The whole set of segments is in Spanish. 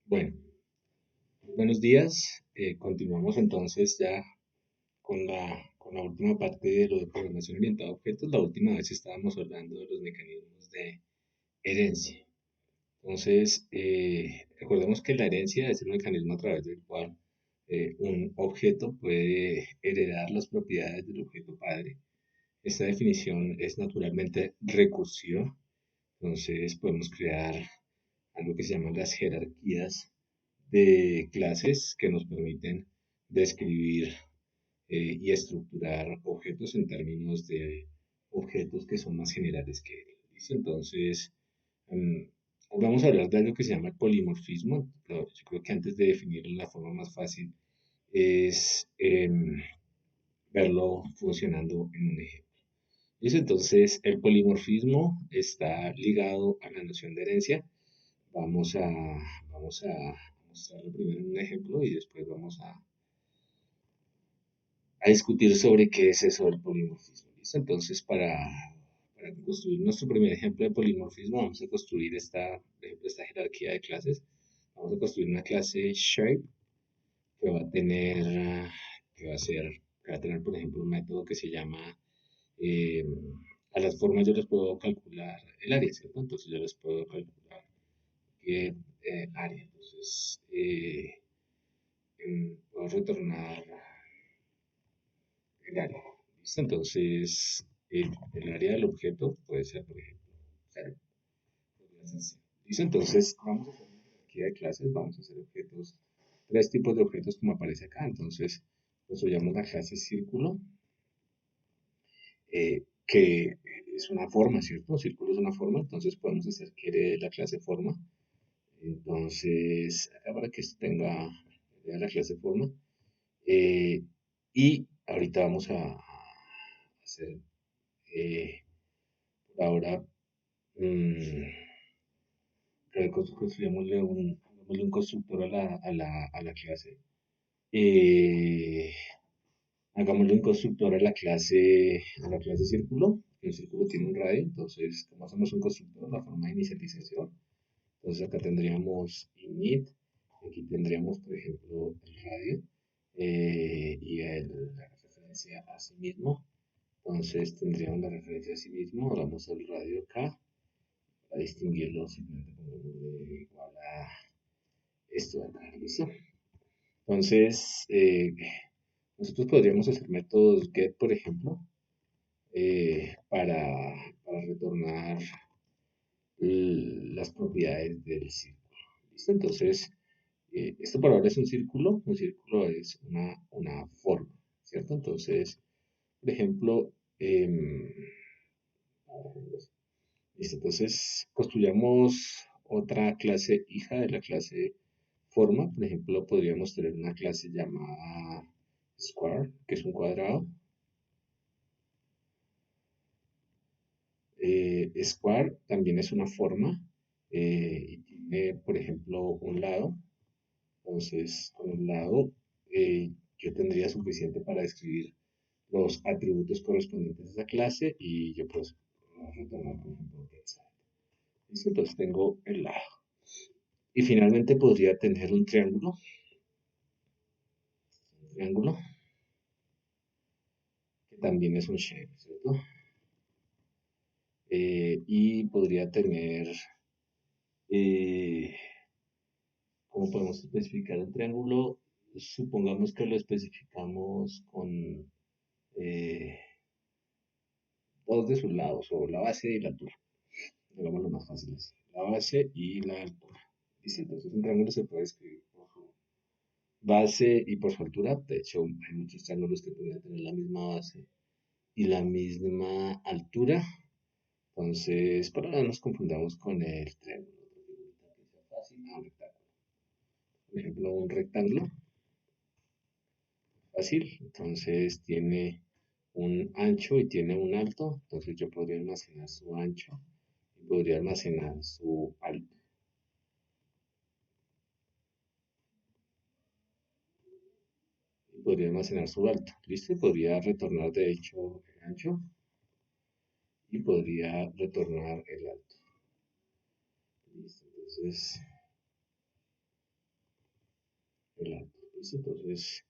Bueno, buenos días. Continuamos entonces ya con la última parte de lo de programación orientada a objetos. La última vez estábamos hablando de los mecanismos de herencia. Entonces, recordemos que la herencia es el mecanismo a través del cual un objeto puede heredar las propiedades del objeto padre. Esta definición es naturalmente recursiva. Entonces, podemos crear algo que se llaman las jerarquías de clases que nos permiten describir y estructurar objetos en términos de objetos que son más generales que él. ¿Listo? Entonces, mm, vamos a hablar de algo que se llama el polimorfismo. Pero yo creo que antes de definirlo, la forma más fácil es verlo funcionando en un ejemplo. ¿Listo? Entonces, el polimorfismo está ligado a la noción de herencia. Vamos a, vamos a mostrarlo primero en un ejemplo y después vamos a discutir sobre qué es eso del polimorfismo. ¿Listo? Entonces, para construir nuestro primer ejemplo de polimorfismo, vamos a construir por ejemplo, esta jerarquía de clases. Vamos a construir una clase shape que va a tener, que va a tener, por ejemplo, un método que se llama, eh, a las formas yo les puedo calcular el área, ¿cierto? Entonces yo les puedo calcular qué área. Entonces, puedo retornar el área. ¿Listo? Entonces, el área del objeto puede ser, por ejemplo, 0. ¿Listo? Entonces, vamos a hacer una jerarquía de clases, vamos a hacer objetos, tres tipos de objetos como aparece acá. Entonces, construyamos la clase círculo, que es una forma, ¿cierto? Círculo es una forma, entonces podemos hacer que herede la clase forma. Entonces, acá para que esto tenga la clase forma. Eh, y ahorita vamos a hacer, por ahora, mm, construyámosle un constructor a la clase. Eh, Hagámosle un constructor a la clase círculo. El círculo tiene un radio, entonces, como hacemos un constructor, la forma de inicialización. Entonces, acá tendríamos init, aquí tendríamos, por ejemplo, el radio y la referencia a sí mismo. Entonces tendríamos la referencia a sí mismo, damos el radio acá, para distinguirlo simplemente ponemos igual a esto de acá, ¿listo? Entonces, nosotros podríamos hacer métodos get, por ejemplo, para retornar las propiedades del círculo, ¿listo? Entonces, esto por ahora es un círculo es una forma, ¿cierto? Entonces, por ejemplo, listo, entonces construyamos otra clase hija de la clase forma. Por ejemplo, podríamos tener una clase llamada square, que es un cuadrado. Square también es una forma y tiene, por ejemplo, un lado. Entonces, con un lado yo tendría suficiente para describir los atributos correspondientes a esa clase y yo puedo retornar, por ejemplo, texto. Listo, entonces tengo el lado. Y finalmente podría tener un triángulo que también es un shape, ¿cierto? Y podría tener, eh, ¿cómo podemos especificar un triángulo? Supongamos que lo especificamos con eh, dos de sus lados, o la base y la altura. Hagámoslo más fácil así. La base y la altura. ¿Listo? Entonces un triángulo se puede escribir por su base y por su altura. De hecho, hay muchos triángulos que podrían tener la misma base y la misma altura. Entonces, para no nos confundamos con el triángulo. Que sea fácil, un rectángulo. Por ejemplo, un rectángulo fácil, entonces tiene un ancho y tiene un alto. Entonces yo podría almacenar su ancho y podría almacenar su alto. Y podría almacenar su alto. ¿Listo? Y podría retornar de hecho el ancho y podría retornar el alto. ¿Listo? Entonces, ¿Listo? Entonces,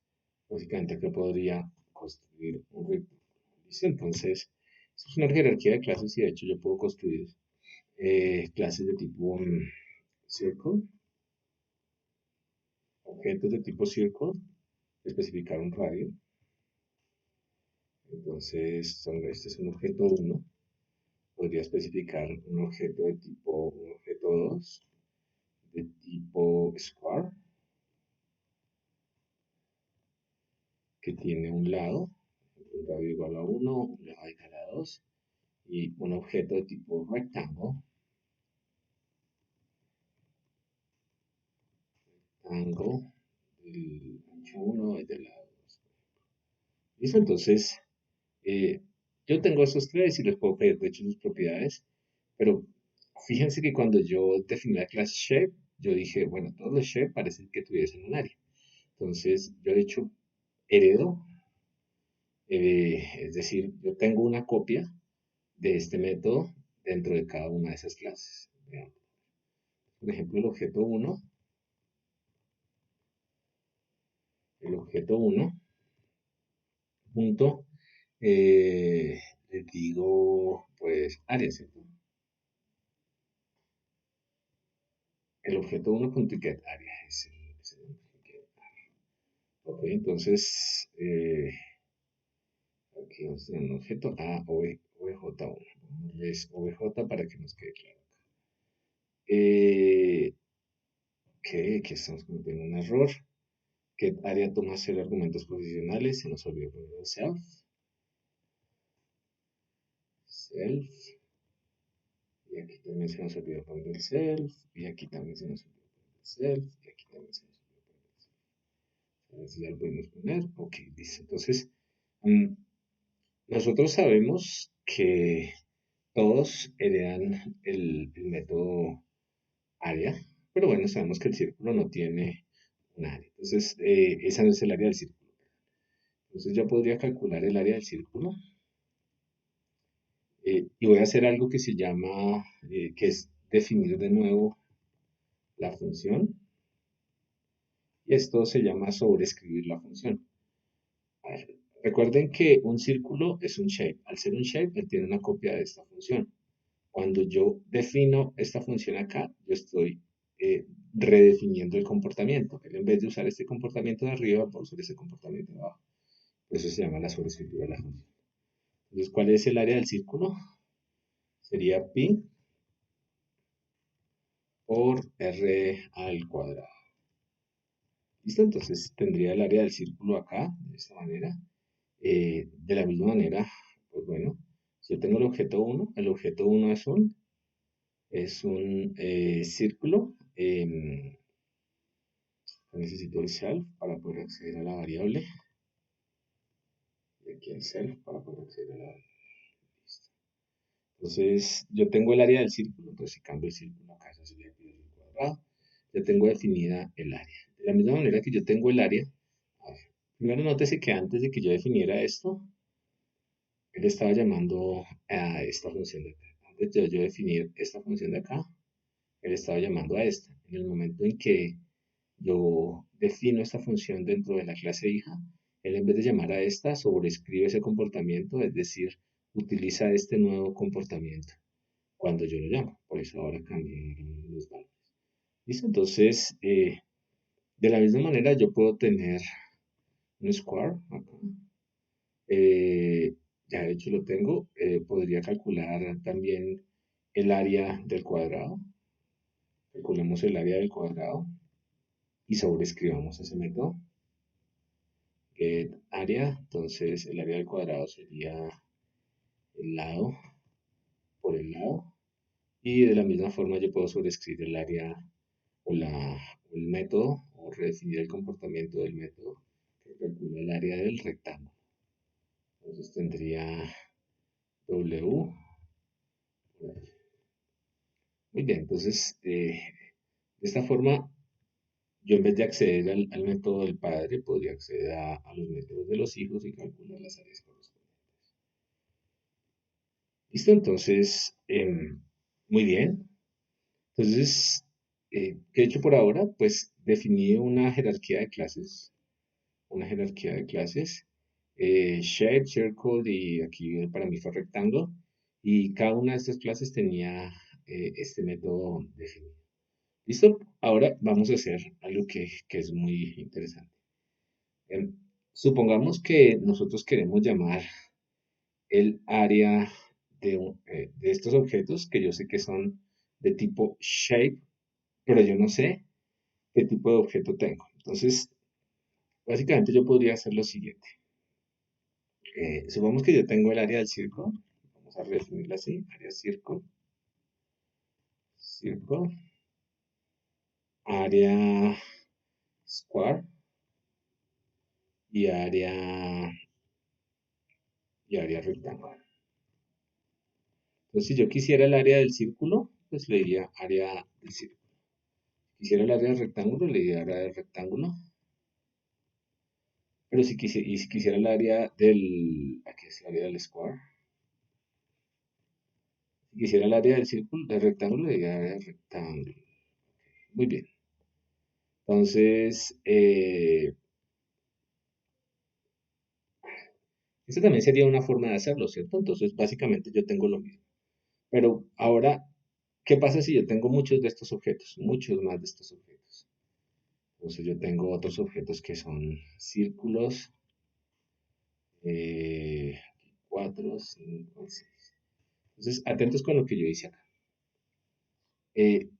básicamente acá podría construir un rectángulo. ¿Listo? Entonces, esto es una jerarquía de clases y de hecho yo puedo construir clases de tipo circle, objetos de tipo circle, especificar un radio. Entonces, este es un objeto uno. Podría especificar un objeto 2 de tipo square, que tiene un lado, un radio igual a uno, un lado igual a 2, y un objeto de tipo rectangle, del ancho 1 y del lado 2. ¿Listo? Entonces, eh, yo tengo estos tres y les puedo pedir, de hecho, sus propiedades, pero fíjense que cuando yo definí la clase shape, yo dije, bueno, todos los shape parecen que tuviesen un área. Entonces, yo de hecho heredo, es decir, yo tengo una copia de este método dentro de cada una de esas clases. Veamos. Por ejemplo, el objeto uno punto, les digo, pues, área, ¿cierto? El objeto uno punto get área es el get. Ok, entonces, aquí vamos a tener un objeto A, OBJ1. Es OBJ para que nos quede claro. Que estamos cometiendo un error. Que área toma cero argumentos posicionales. Se nos olvidó poner el self. Self. Y aquí también se nos olvidó poner el self. Y aquí también se nos olvidó poner el self. Y aquí también se nos olvidó poner el self. A ver si ya lo podemos poner. Ok, listo. Entonces, mm, nosotros sabemos que todos heredan el método área, pero bueno, sabemos que el círculo no tiene un área. Entonces, esa no es el área del círculo. Entonces, yo podría calcular el área del círculo y voy a hacer algo que se llama, que es definir de nuevo la función. Y esto se llama sobreescribir la función. A ver, recuerden que un círculo es un shape. Al ser un shape, él tiene una copia de esta función. Cuando yo defino esta función acá, yo estoy redefiniendo el comportamiento. Él, en vez de usar este comportamiento de arriba, va a usar este comportamiento de abajo. Eso se llama la sobreescritura de la función. Entonces, ¿cuál es el área del círculo? Sería pi por r al cuadrado. ¿Listo? Entonces tendría el área del círculo acá, de esta manera. De la misma manera, pues bueno, si yo tengo el objeto 1 es un círculo. Necesito el self para poder acceder a la variable. Y aquí el self para poder acceder a la variable. Listo. Entonces, yo tengo el área del círculo. Entonces, si cambio el círculo acá, eso sería pi al cuadrado. Ya tengo definida el área. De la misma manera que yo tengo el área, a ver, primero nótese que antes de que yo definiera esto, él estaba llamando a esta función de acá. Antes de yo definir esta función de acá, él estaba llamando a esta. En el momento en que yo defino esta función dentro de la clase hija, él en vez de llamar a esta, sobreescribe ese comportamiento, es decir, utiliza este nuevo comportamiento cuando yo lo llamo. Por eso ahora cambian los valores. ¿Listo? Entonces, de la misma manera yo puedo tener un square acá. Eh, ya de hecho lo tengo. Podría calcular también el área del cuadrado. Calculemos el área del cuadrado y sobreescribamos ese método. Get área, entonces el área del cuadrado sería el lado por el lado. Y de la misma forma yo puedo sobreescribir el área o el método o redefinir el comportamiento del método que calcula el área del rectángulo. Entonces tendría W. Muy bien, entonces de esta forma yo en vez de acceder al método del padre podría acceder a los métodos de los hijos y calcular las áreas correspondientes. ¿Listo? Entonces, muy bien. Entonces, ¿qué he hecho por ahora? Pues definí una jerarquía de clases una jerarquía de clases, shape, circle y aquí para mí fue rectangle. Y cada una de estas clases tenía este método definido. ¿Listo? Ahora vamos a hacer algo que es muy interesante. Em, Supongamos que nosotros queremos llamar el área de estos objetos que yo sé que son de tipo shape, pero yo no sé qué tipo de objeto tengo. Entonces, básicamente yo podría hacer lo siguiente. Supongamos que yo tengo el área del círculo. Vamos a redefinirla así. Área círculo. Círculo. Área square. Y área rectangular. Entonces, si yo quisiera el área del círculo, pues le diría área del círculo. Quisiera el área del rectángulo, le diría área del rectángulo. Pero si quisiera el área aquí es el área del square. Si quisiera el área del círculo, del rectángulo, le diría área del rectángulo. Muy bien. Entonces, esta también sería una forma de hacerlo, ¿cierto? Entonces, básicamente yo tengo lo mismo. Pero ahora, ¿qué pasa si yo tengo muchos de estos objetos? Muchos más de estos objetos. Entonces, yo tengo otros objetos que son círculos, 4, 5, 6. Entonces, atentos con lo que yo hice acá.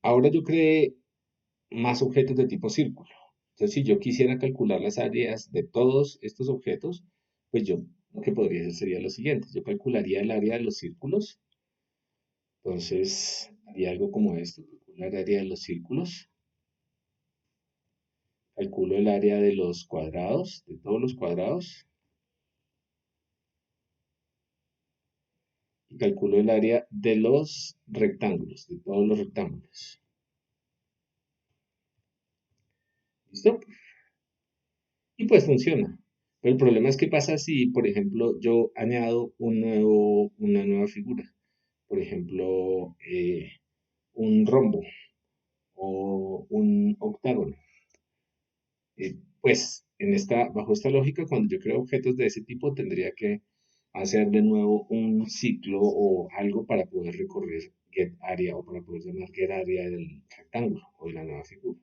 Ahora yo creé más objetos de tipo círculo. Entonces, si yo quisiera calcular las áreas de todos estos objetos, pues yo lo que podría hacer sería lo siguiente. Yo calcularía el área de los círculos. Entonces, haría algo como esto. Calcular el área de los círculos. Calculo el área de los cuadrados, de todos los cuadrados. Y calculo el área de los rectángulos, de todos los rectángulos. ¿Listo? Y pues funciona. Pero el problema es que pasa si, por ejemplo, yo añado una nueva figura. Por ejemplo, un rombo o un octágono. Pues bajo esta lógica, cuando yo creo objetos de ese tipo, tendría que hacer de nuevo un ciclo o algo para poder recorrer get area o para poder llamar get area del rectángulo o de la nueva figura.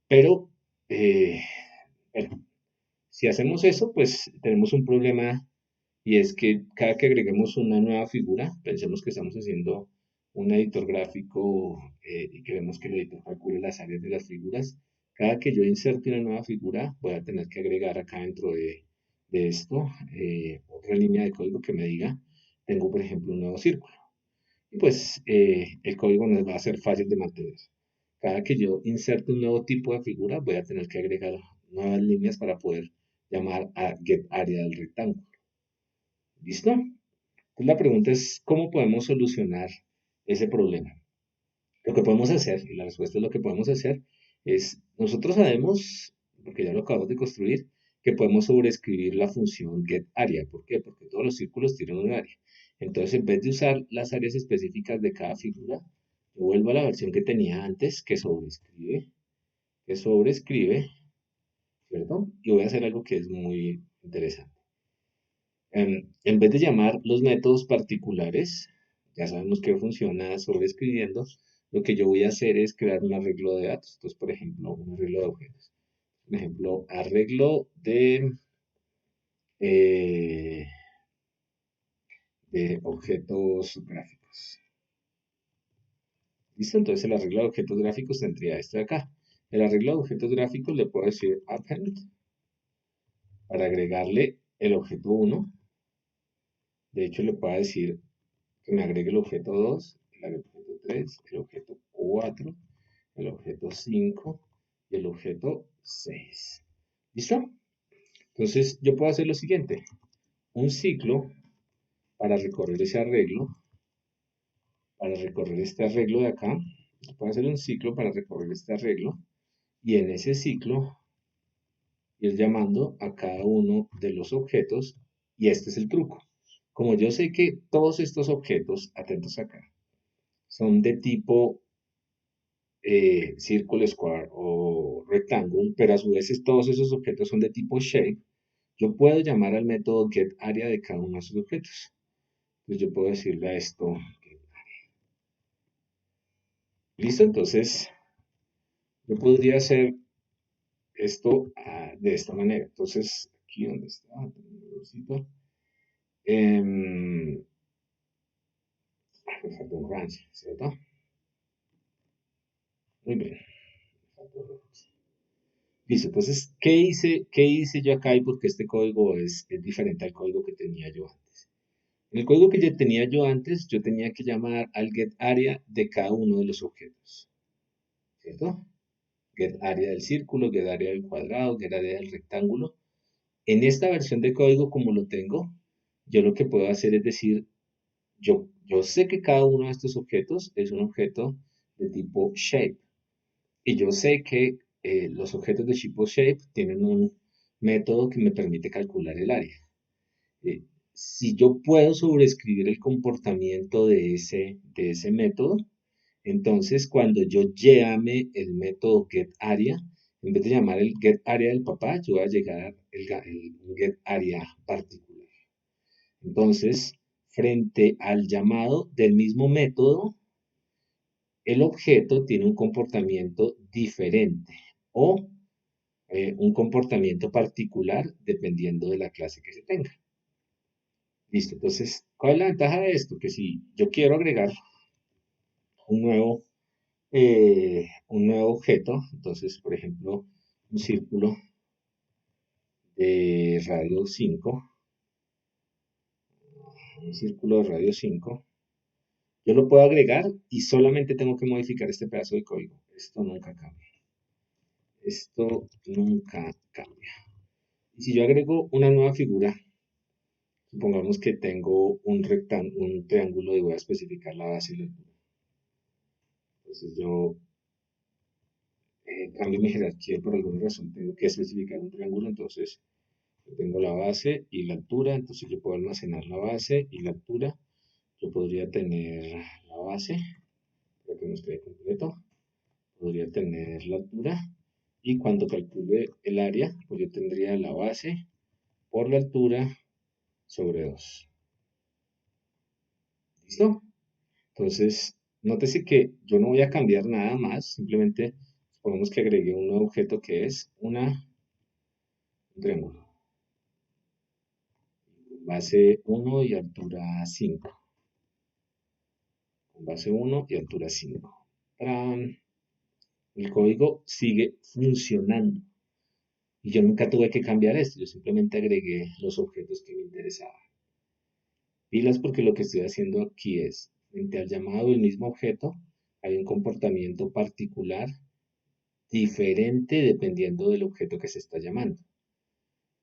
Pero, eh, bueno, si hacemos eso, pues tenemos un problema y es que cada que agreguemos una nueva figura, pensemos que estamos haciendo un editor gráfico y queremos que el editor calcule las áreas de las figuras. Cada que yo inserte una nueva figura, voy a tener que agregar acá dentro de esto otra línea de código que me diga, tengo por ejemplo un nuevo círculo. Y pues el código nos va a ser fácil de mantener. Cada que yo inserte un nuevo tipo de figura, voy a tener que agregar nuevas líneas para poder llamar a getArea del rectángulo. ¿Listo? Entonces la pregunta es, ¿cómo podemos solucionar ese problema? Lo que podemos hacer, y la respuesta es lo que podemos hacer, es, nosotros sabemos, porque ya lo acabamos de construir, que podemos sobreescribir la función getArea. ¿Por qué? Porque todos los círculos tienen un área. Entonces, en vez de usar las áreas específicas de cada figura, yo vuelvo a la versión que tenía antes, que sobrescribe, ¿cierto? Y voy a hacer algo que es muy interesante. En vez de llamar los métodos particulares, ya sabemos que funciona sobreescribiendo, lo que yo voy a hacer es crear un arreglo de datos. Entonces, por ejemplo, un arreglo de objetos. Por ejemplo, arreglo eh, de objetos gráficos. ¿Listo? Entonces el arreglo de objetos gráficos tendría esto de acá. El arreglo de objetos gráficos le puedo decir append para agregarle el objeto 1. De hecho, le puedo decir que me agregue el objeto 2, el objeto 3, el objeto 4, el objeto 5 y el objeto 6. ¿Listo? Entonces yo puedo hacer lo siguiente. Un ciclo para recorrer ese arreglo, para recorrer este arreglo de acá. Puedo hacer un ciclo para recorrer este arreglo y en ese ciclo ir llamando a cada uno de los objetos y este es el truco. Como yo sé que todos estos objetos, atentos acá, son de tipo círculo, square o rectangle, pero a su vez todos esos objetos son de tipo shape, yo puedo llamar al método getArea de cada uno de esos objetos. Entonces yo puedo decirle a esto, listo, entonces yo podría hacer esto de esta manera. Entonces, aquí donde está, me falta un range, ¿cierto? Muy bien. Listo, entonces, ¿qué hice yo acá y por qué este código es diferente al código que tenía yo antes? En el código que ya tenía yo antes, yo tenía que llamar al getArea de cada uno de los objetos, ¿cierto? GetArea del círculo, getArea del cuadrado, getArea del rectángulo. En esta versión de código, como lo tengo, yo lo que puedo hacer es decir, yo sé que cada uno de estos objetos es un objeto de tipo shape. Y yo sé que los objetos de tipo shape tienen un método que me permite calcular el área. Eh, si yo puedo sobreescribir el comportamiento de ese método, entonces cuando yo llame el método getArea, en vez de llamar el getArea del papá, yo voy a llegar un getArea particular. Entonces, frente al llamado del mismo método, el objeto tiene un comportamiento diferente o un comportamiento particular dependiendo de la clase que se tenga. Listo, entonces, ¿cuál es la ventaja de esto? Que si yo quiero agregar un nuevo objeto, entonces, por ejemplo, un círculo de radio 5, un círculo de radio 5, yo lo puedo agregar y solamente tengo que modificar este pedazo de código. Esto nunca cambia. Esto nunca cambia. Y si yo agrego una nueva figura, supongamos que tengo un triángulo y voy a especificar la base y la altura. Entonces yo cambio mi jerarquía y por alguna razón tengo que especificar un triángulo, entonces yo tengo la base y la altura, entonces yo puedo almacenar la base y la altura. Yo podría tener la base, para que nos quede completo, podría tener la altura y cuando calcule el área, pues yo tendría la base por la altura sobre 2. ¿Listo? Entonces, nótese que yo no voy a cambiar nada más, simplemente supongamos que agregué un nuevo objeto que es un triángulo, base 1 y altura 5, con base 1 y altura 5. ¡Tarán! El código sigue funcionando y yo nunca tuve que cambiar esto, yo simplemente agregué los objetos que me interesaban. Pilas porque lo que estoy haciendo aquí es, frente al llamado del mismo objeto, hay un comportamiento particular diferente dependiendo del objeto que se está llamando.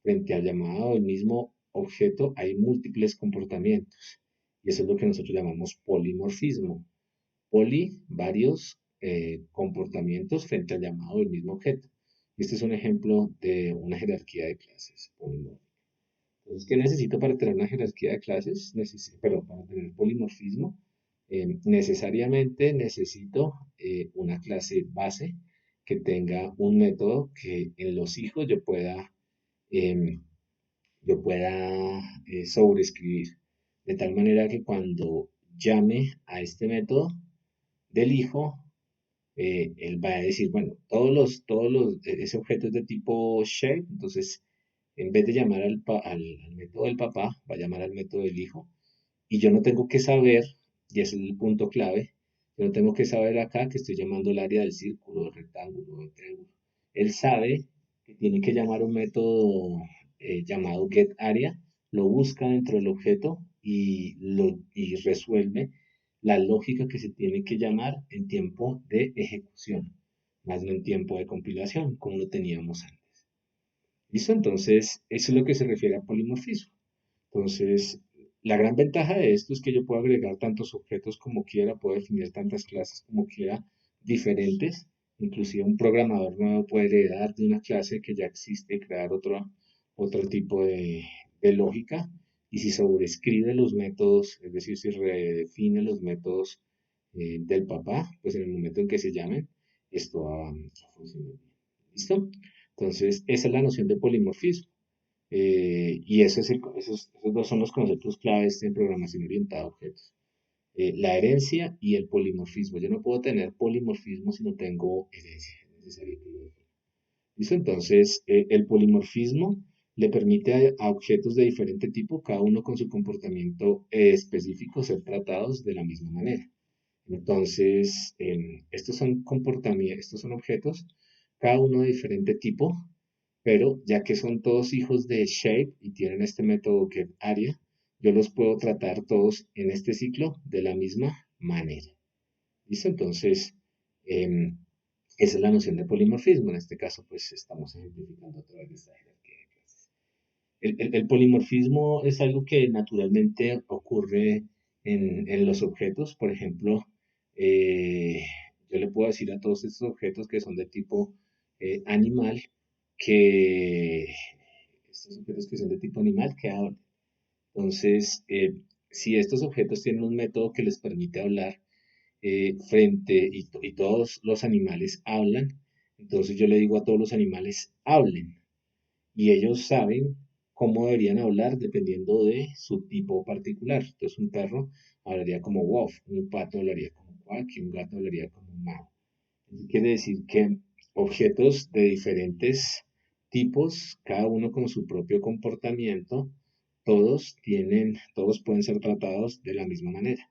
Frente al llamado del mismo objeto hay múltiples comportamientos. Y eso es lo que nosotros llamamos polimorfismo. Varios comportamientos frente al llamado del mismo objeto. Este es un ejemplo de una jerarquía de clases polimórfica. Entonces, ¿qué necesito para tener una jerarquía de clases? Perdón, para tener polimorfismo. Necesariamente necesito una clase base que tenga un método que en los hijos em, yo pueda sobreescribir. De tal manera que cuando llame a este método del hijo, él va a decir, bueno, ese objeto es de tipo shape, entonces en vez de llamar al método del papá, va a llamar al método del hijo. Y yo no tengo que saber, y ese es el punto clave, yo no tengo que saber acá que estoy llamando el área del círculo, del rectángulo, del triángulo. Él sabe que tiene que llamar un método llamado getArea, lo busca dentro del objeto y resuelve la lógica que se tiene que llamar en tiempo de ejecución, más no en tiempo de compilación, como lo teníamos antes. ¿Listo? Entonces, eso es lo que se refiere a polimorfismo. Entonces, la gran ventaja de esto es que yo puedo agregar tantos objetos como quiera, puedo definir tantas clases como quiera, diferentes. Inclusive un programador nuevo puede heredar de una clase que ya existe y crear otro tipo de lógica. Y si sobrescribe los métodos, es decir, si redefine los métodos del papá, pues en el momento en que se llamen, esto va a funcionar bien. ¿Listo? Entonces, esa es la noción de polimorfismo. Y esos dos son los conceptos claves en programación orientada a objetos. La herencia y el polimorfismo. Yo no puedo tener polimorfismo si no tengo herencia. Es necesario que lo defina. ¿Listo? Entonces, el polimorfismo le permite a objetos de diferente tipo, cada uno con su comportamiento específico, ser tratados de la misma manera. Entonces, estos son objetos, cada uno de diferente tipo, pero ya que son todos hijos de shape y tienen este método getArea, yo los puedo tratar todos en este ciclo de la misma manera. ¿Listo? Entonces, em, esa es la noción de polimorfismo. En este caso, pues estamos ejemplificando a través de esta jerarquía de clases. El polimorfismo es algo que naturalmente ocurre en los objetos. Por ejemplo, eh, yo le puedo decir a todos estos objetos que son de tipo animal, que estos objetos que son de tipo animal, que hablan. Entonces, si estos objetos tienen un método que les permite hablar, y todos los animales hablan, entonces yo le digo a todos los animales, hablen, y ellos saben cómo deberían hablar dependiendo de su tipo particular. Entonces un perro hablaría como wolf, un pato hablaría como quack y un gato hablaría como meow. Eso quiere decir que objetos de diferentes tipos, cada uno con su propio comportamiento, todos pueden ser tratados de la misma manera.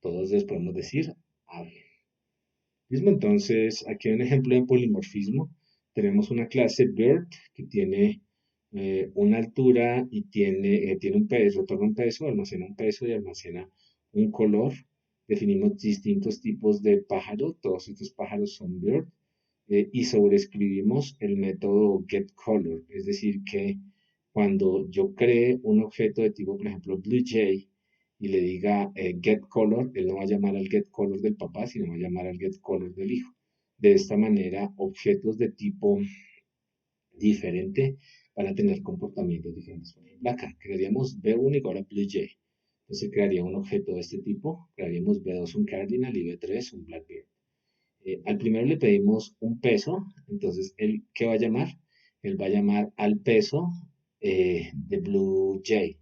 Todos les podemos decir, hablen. Mismo entonces, aquí hay un ejemplo de polimorfismo. Tenemos una clase BERT que tiene una altura y tiene un peso, retorna un peso, almacena un peso y almacena un color. Definimos distintos tipos de pájaro, todos estos pájaros son BERT, y sobreescribimos el método getColor, es decir, que cuando yo cree un objeto de tipo, por ejemplo, BlueJay, y le diga getColor, él no va a llamar al getColor del papá, sino va a llamar al getColor del hijo. De esta manera, objetos de tipo diferente van a tener comportamientos diferentes. Por ejemplo, acá crearíamos B1 igual a BlueJay. Entonces crearía un objeto de este tipo, crearíamos B2 un Cardinal y B3 un Blackbird. Al primero le pedimos un peso, entonces él, ¿qué va a llamar? Él va a llamar al peso de Blue Jay,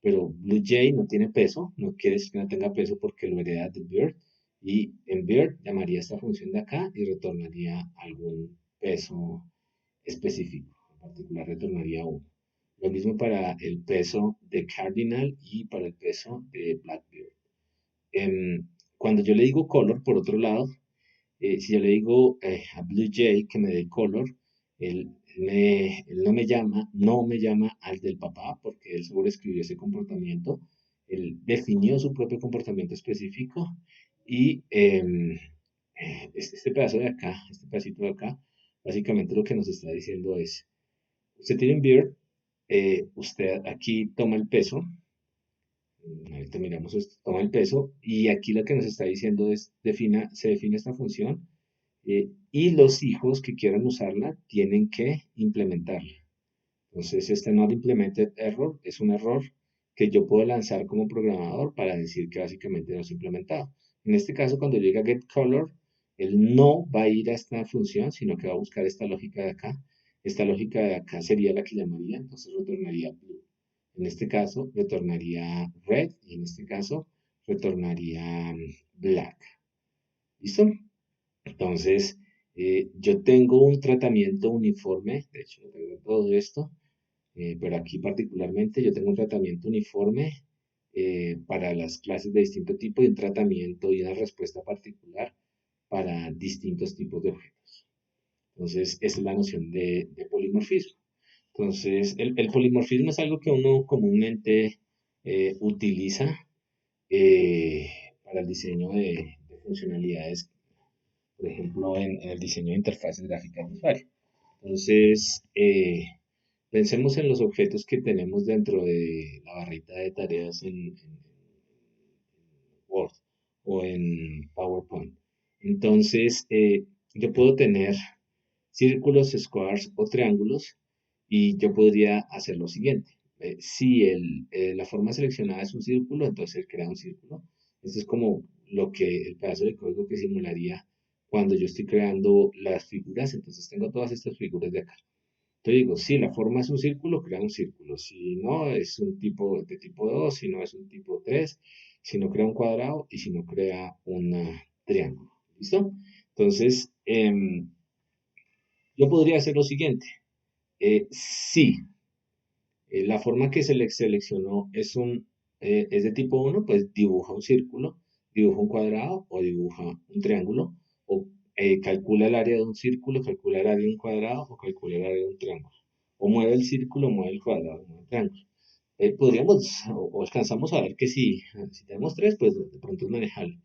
pero Blue Jay no tiene peso, no quiere decir que no tenga peso porque lo hereda de Bird, y en Bird llamaría esta función de acá y retornaría algún peso específico, en particular retornaría 1. Lo mismo para el peso de Cardinal y para el peso de Blackbeard. Cuando yo le digo color, por otro lado, si yo le digo a Blue Jay que me dé color, él no me llama al del papá, porque él sobreescribió ese comportamiento, él definió su propio comportamiento específico y este pedazo de acá, este pedacito de acá, básicamente lo que nos está diciendo es, usted tiene un beard, usted aquí toma el peso, ahorita miramos esto, toma el peso, y aquí lo que nos está diciendo es, se define esta función, y los hijos que quieran usarla tienen que implementarla. Entonces, este not implemented error es un error que yo puedo lanzar como programador para decir que básicamente no es implementado. En este caso, cuando llega getColor, él no va a ir a esta función, sino que va a buscar esta lógica de acá. Esta lógica de acá sería la que llamaría, entonces retornaría blue. En este caso, retornaría red y en este caso, retornaría black. ¿Listo? Entonces, yo tengo un tratamiento uniforme, de hecho, yo tengo todo esto, pero aquí particularmente yo tengo un tratamiento uniforme para las clases de distinto tipo y un tratamiento y una respuesta particular para distintos tipos de objetos. Entonces, esa es la noción de polimorfismo. Entonces, el polimorfismo es algo que uno comúnmente utiliza eh, para el diseño de funcionalidades, por ejemplo, en el diseño de interfaces gráficas de usuario. Entonces, pensemos en los objetos que tenemos dentro de la barrita de tareas en Word o en PowerPoint. Entonces, yo puedo tener círculos, squares o triángulos y yo podría hacer lo siguiente. Si la forma seleccionada es un círculo, entonces él crea un círculo. Esto es como el pedazo de código que simularía cuando yo estoy creando las figuras, entonces tengo todas estas figuras de acá. Entonces digo, si la forma es un círculo, crea un círculo. Si no, es un tipo de tipo 2, si no es un tipo 3, si no crea un cuadrado y si no crea un triángulo. ¿Listo? Entonces, yo podría hacer lo siguiente. Si la forma que se le seleccionó es de tipo uno, pues dibuja un círculo, dibuja un cuadrado o dibuja un triángulo, o calcula el área de un círculo, calcula el área de un cuadrado o calcula el área de un triángulo. O mueve el círculo, mueve el cuadrado, mueve el triángulo. Podríamos o alcanzamos a ver que si tenemos 3, pues de pronto es manejable.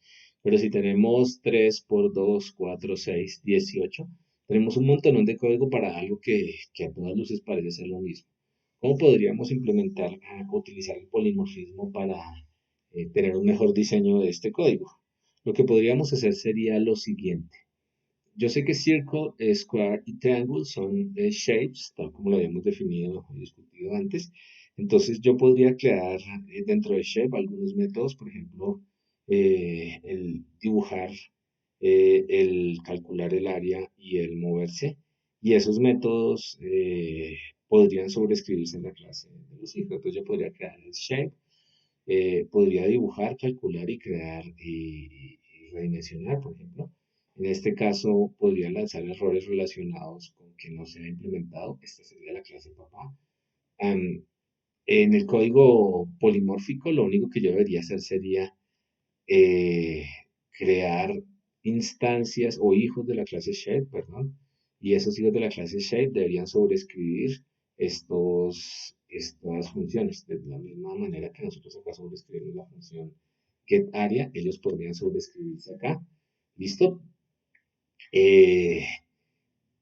Pero si tenemos 3 por 2, 4, 6, 18, tenemos un montón de código para algo que a todas luces parece ser lo mismo. ¿Cómo podríamos implementar, utilizar el polimorfismo para tener un mejor diseño de este código? Lo que podríamos hacer sería lo siguiente. Yo sé que circle, square y triangle son shapes, tal como lo habíamos definido y discutido antes. Entonces yo podría crear dentro de shape algunos métodos, por ejemplo, el dibujar, el calcular el área y el moverse. Y esos métodos podrían sobreescribirse en la clase de los hijos. Entonces yo podría crear el shape, podría dibujar, calcular y crear y redimensionar, por ejemplo. En este caso, podría lanzar errores relacionados con que no se ha implementado. Esta sería la clase papá. Am, en el código polimórfico, lo único que yo debería hacer sería eh, crear instancias o hijos de la clase shape, perdón, y esos hijos de la clase shape deberían sobreescribir estas funciones. De la misma manera que nosotros acá sobreescribimos la función getArea, ellos podrían sobreescribirse acá. ¿Listo? Eh,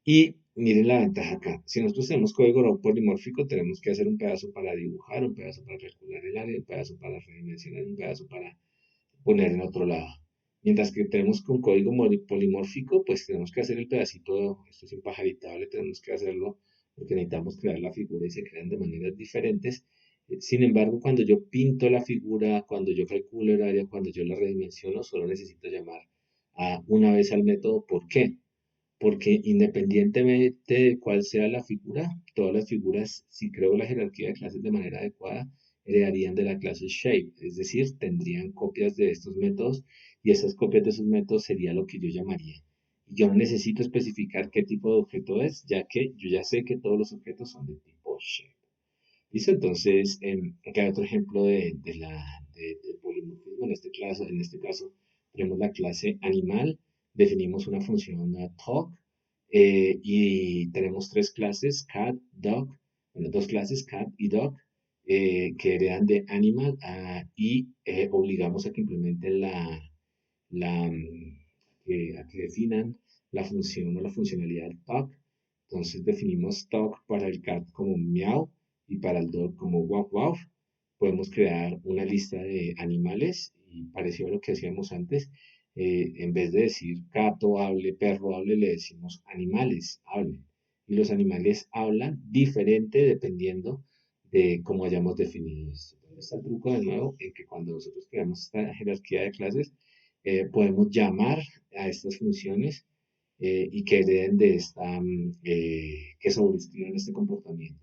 y miren la ventaja acá. Si nosotros tenemos código no polimórfico, tenemos que hacer un pedazo para dibujar, un pedazo para calcular el área, un pedazo para redimensionar, un pedazo para poner en otro lado. Mientras que tenemos con código polimórfico, pues tenemos que hacer el pedacito, esto es impajaritable, tenemos que hacerlo porque necesitamos crear la figura y se crean de maneras diferentes. Sin embargo, cuando yo pinto la figura, cuando yo calculo el área, cuando yo la redimensiono, solo necesito llamar a una vez al método. ¿Por qué? Porque independientemente de cuál sea la figura, todas las figuras, si creo la jerarquía de clases de manera adecuada, heredarían de la clase shape, es decir, tendrían copias de estos métodos y esas copias de esos métodos sería lo que yo llamaría. Y yo no necesito especificar qué tipo de objeto es, ya que yo ya sé que todos los objetos son de tipo shape. ¿Listo? Entonces, acá hay otro ejemplo del polimorfismo. En este caso, tenemos la clase animal, definimos una función talk, y tenemos tres clases, cat, dog, bueno, dos clases, cat y dog, que heredan de animal, y obligamos a que implementen a que definan la función o la funcionalidad talk. Entonces definimos talk para el cat como meow y para el dog como wow wow. Podemos crear una lista de animales y parecido a lo que hacíamos antes, en vez de decir gato hable, perro hable, le decimos animales hablen. Y los animales hablan diferente dependiendo de cómo hayamos definido esto. Entonces, está el truco de nuevo en que cuando nosotros creamos esta jerarquía de clases, podemos llamar a estas funciones y que hereden de que sobreescriban este comportamiento.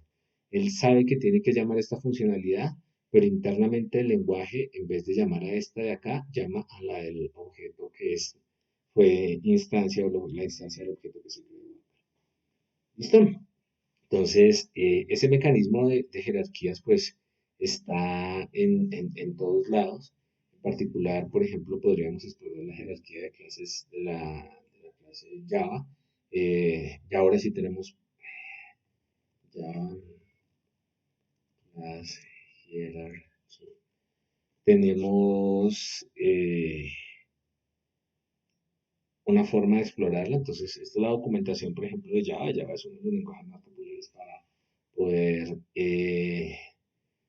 Él sabe que tiene que llamar a esta funcionalidad, pero internamente el lenguaje, en vez de llamar a esta de acá, llama a la del objeto fue instancia o la instancia del objeto que se creó. ¿Listo? Entonces, ese mecanismo de jerarquías, pues, está en todos lados. En particular, por ejemplo, podríamos explorar la jerarquía de clases de la clase Java. Ya ahora sí tenemos ya las jerarquías. Tenemos una forma de explorarla. Entonces, esta es la documentación, por ejemplo, de Java. Java es uno de los lenguajes más populares para poder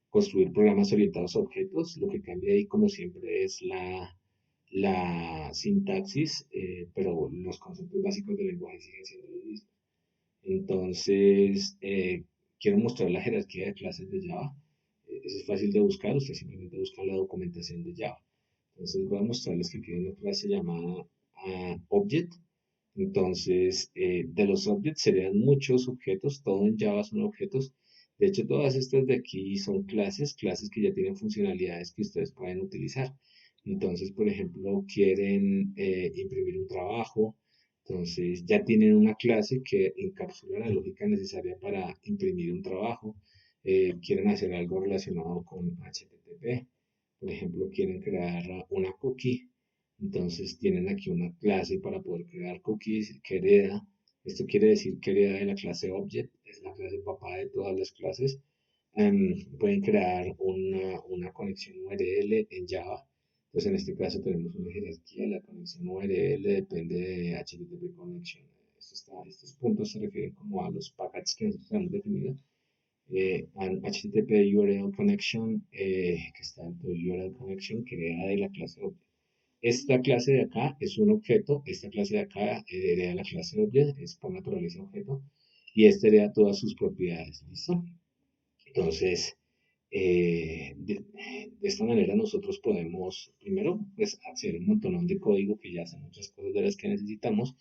construir programas orientados a objetos. Lo que cambia ahí, como siempre, es la sintaxis, pero los conceptos básicos del lenguaje siguen siendo los mismos. Entonces, quiero mostrar la jerarquía de clases de Java. Eso es fácil de buscar, usted simplemente busca la documentación de Java. Entonces, voy a mostrarles que aquí hay una clase llamada Object. Entonces, de los objects serían muchos objetos, todo en Java son objetos. De hecho, todas estas de aquí son clases, clases que ya tienen funcionalidades que ustedes pueden utilizar. Entonces, por ejemplo, quieren imprimir un trabajo, entonces ya tienen una clase que encapsula la lógica necesaria para imprimir un trabajo. Quieren hacer algo relacionado con HTTP. Por ejemplo, quieren crear una cookie. Entonces tienen aquí una clase para poder crear cookies que hereda. Esto quiere decir que hereda de la clase object, es la clase papá de todas las clases. Pueden crear una conexión URL en Java. Entonces en este caso tenemos una jerarquía. La conexión URL depende de HTTP connection. Estos puntos se refieren como a los packets que nosotros hemos definido. An HTTP URL connection, que está dentro del URL connection, crea de la clase object. Esta clase de acá es un objeto, esta clase de acá hereda la clase object, es por naturaleza objeto, y este hereda todas sus propiedades, ¿listo? Entonces, de esta manera nosotros podemos, primero, pues hacer un montón de código que ya hace muchas cosas de las que necesitamos,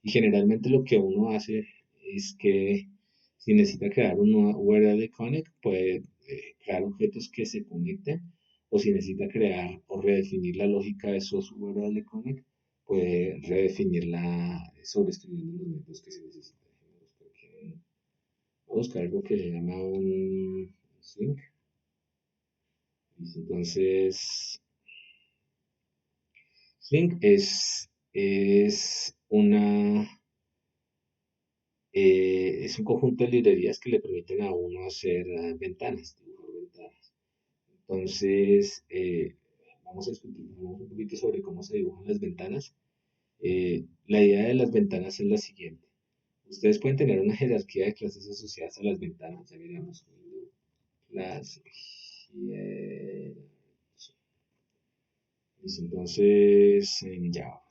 y generalmente lo que uno hace es que si necesita crear una URL connect, puede crear objetos que se conecten, o si necesita crear o redefinir la lógica de esos URL connect, puede redefinirla sobreescribiendo los métodos que se necesitan. Vamos a buscar algo que se llama un sync. Entonces, Flink es un conjunto de librerías que le permiten a uno hacer ventanas, dibujar ventanas. Entonces, vamos a discutir un poquito sobre cómo se dibujan las ventanas. La idea de las ventanas es la siguiente. Ustedes pueden tener una jerarquía de clases asociadas a las ventanas. Ya miramos las entonces, en Java.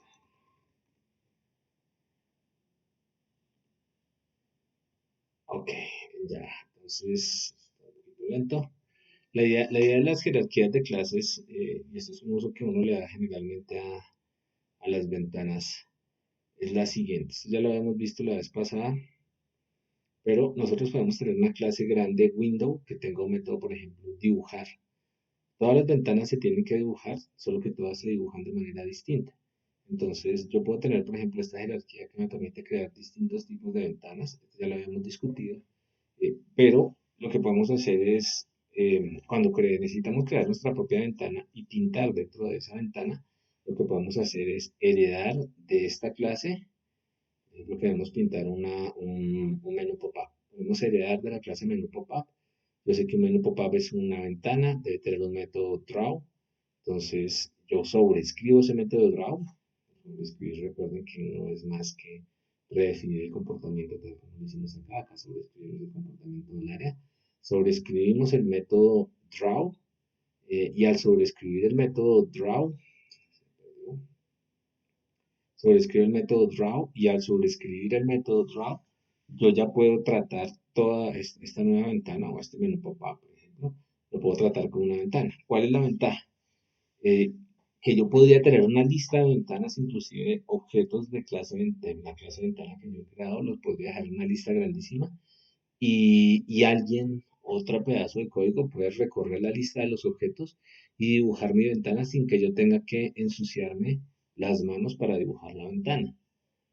Ok, ya. Entonces, está un poquito lento. La idea de las jerarquías de clases, y esto es un uso que uno le da generalmente a las ventanas, es la siguiente. Esto ya lo habíamos visto la vez pasada, pero nosotros podemos tener una clase grande window que tenga un método, por ejemplo, dibujar. Todas las ventanas se tienen que dibujar, solo que todas se dibujan de manera distinta. Entonces, yo puedo tener, por ejemplo, esta jerarquía que me permite crear distintos tipos de ventanas. Esto ya lo habíamos discutido. Pero lo que podemos hacer es, cuando necesitamos crear nuestra propia ventana y pintar dentro de esa ventana, lo que podemos hacer es heredar de esta clase. Por ejemplo, queremos pintar un menú pop-up. Podemos heredar de la clase menú pop-up. Yo sé que un menú pop-up es una ventana, debe tener un método draw. Entonces, yo sobreescribo ese método draw. Sobreescribir, recuerden que no es más que redefinir el comportamiento tal como lo hicimos acá. Acá sobreescribimos el comportamiento del área. Sobreescribimos el método draw. Y al sobreescribir el método draw, sobreescribo el método draw y al sobreescribir el método draw, yo ya puedo tratar toda esta nueva ventana o este menú pop-up, por ejemplo, lo puedo tratar como una ventana. ¿Cuál es la ventaja? Eh, que yo podría tener una lista de ventanas, inclusive objetos de la clase de ventana que yo he creado, los podría dejar en una lista grandísima y alguien, otro pedazo de código, puede recorrer la lista de los objetos y dibujar mi ventana sin que yo tenga que ensuciarme las manos para dibujar la ventana.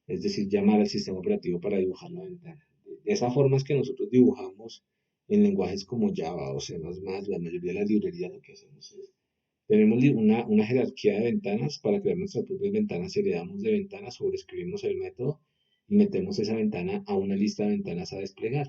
Es decir, llamar al sistema operativo para dibujar la ventana. De esa forma es que nosotros dibujamos en lenguajes como Java o C++, la mayoría de las librerías lo que hacemos es, tenemos una jerarquía de ventanas para crear nuestras propias ventanas, heredamos de ventanas, sobreescribimos el método y metemos esa ventana a una lista de ventanas a desplegar.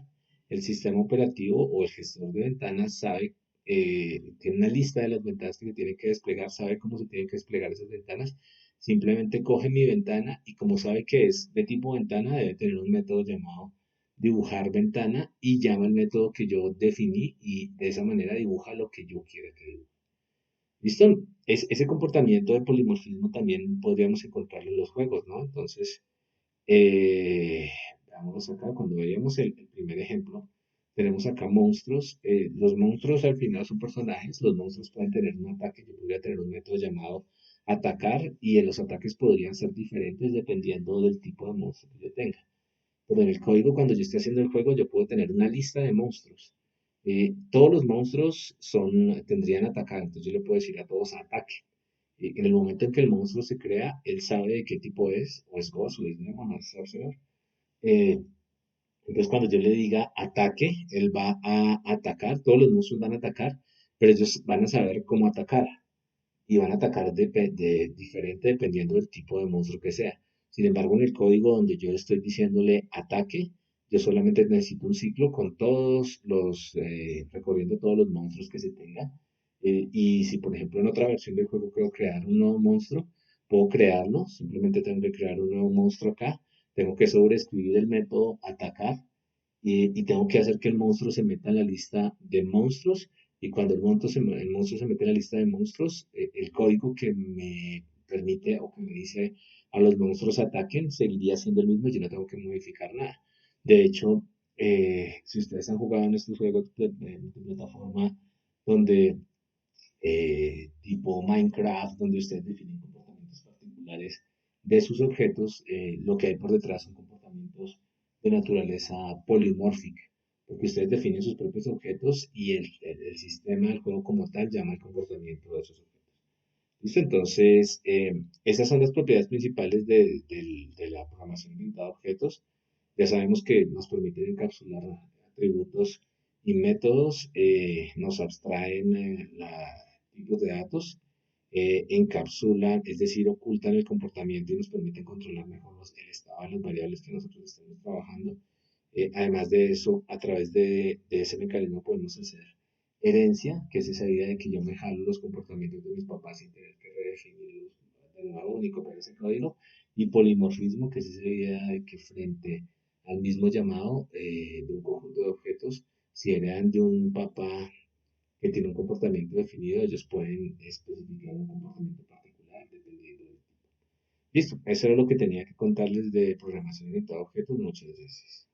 El sistema operativo o el gestor de ventanas sabe, tiene una lista de las ventanas que se tienen que desplegar, sabe cómo se tienen que desplegar esas ventanas. Simplemente coge mi ventana y como sabe que es de tipo ventana, debe tener un método llamado dibujar ventana y llama el método que yo definí y de esa manera dibuja lo que yo quiera que dibuje. ¿Listo? Ese comportamiento de polimorfismo también podríamos encontrarlo en los juegos, ¿no? Entonces, eh, veámoslos acá, cuando veíamos el primer ejemplo, tenemos acá monstruos. Los monstruos al final son personajes, los monstruos pueden tener un ataque, yo podría tener un método llamado atacar y los ataques podrían ser diferentes dependiendo del tipo de monstruo que yo tenga. Pero en el código, cuando yo esté haciendo el juego, yo puedo tener una lista de monstruos. Todos los monstruos tendrían atacar, entonces yo le puedo decir a todos ataque. En el momento en que el monstruo se crea, él sabe de qué tipo es, o es Ghost, o es Demon, o es Sorcerer. Eh, entonces cuando yo le diga ataque, él va a atacar, todos los monstruos van a atacar, pero ellos van a saber cómo atacar y van a atacar diferente dependiendo del tipo de monstruo que sea. Sin embargo, en el código donde yo estoy diciéndole ataque, yo solamente necesito un ciclo con recorriendo todos los monstruos que se tenga. Y si, por ejemplo, en otra versión del juego quiero crear un nuevo monstruo, puedo crearlo. Simplemente tengo que crear un nuevo monstruo acá. Tengo que sobreescribir el método atacar y tengo que hacer que el monstruo se meta en la lista de monstruos y cuando el monstruo se mete en la lista de monstruos, el código que me permite o que me dice a los monstruos ataquen seguiría siendo el mismo y yo no tengo que modificar nada. De hecho, si ustedes han jugado en estos juegos de plataforma donde tipo Minecraft, donde ustedes definen comportamientos particulares de sus objetos, lo que hay por detrás son comportamientos de naturaleza polimórfica, porque ustedes definen sus propios objetos y el sistema del juego como tal llama el comportamiento de esos objetos. ¿Listo? Entonces, esas son las propiedades principales de la programación orientada a objetos. Ya sabemos que nos permiten encapsular atributos y métodos, nos abstraen tipos de datos, encapsulan, es decir, ocultan el comportamiento y nos permiten controlar mejor el estado de las variables que nosotros estamos trabajando. Además de eso, a través de ese mecanismo podemos hacer herencia, que es esa idea de que yo me jalo los comportamientos de mis papás sin tener que redefinirlos de nuevo ni copiar ese código. Y polimorfismo, que es esa idea de que frente al mismo llamado de un conjunto de objetos, si heredan de un papá que tiene un comportamiento definido, ellos pueden especificar un comportamiento particular dependiendo del tipo. Listo, eso era lo que tenía que contarles de programación orientada a objetos. Muchas gracias.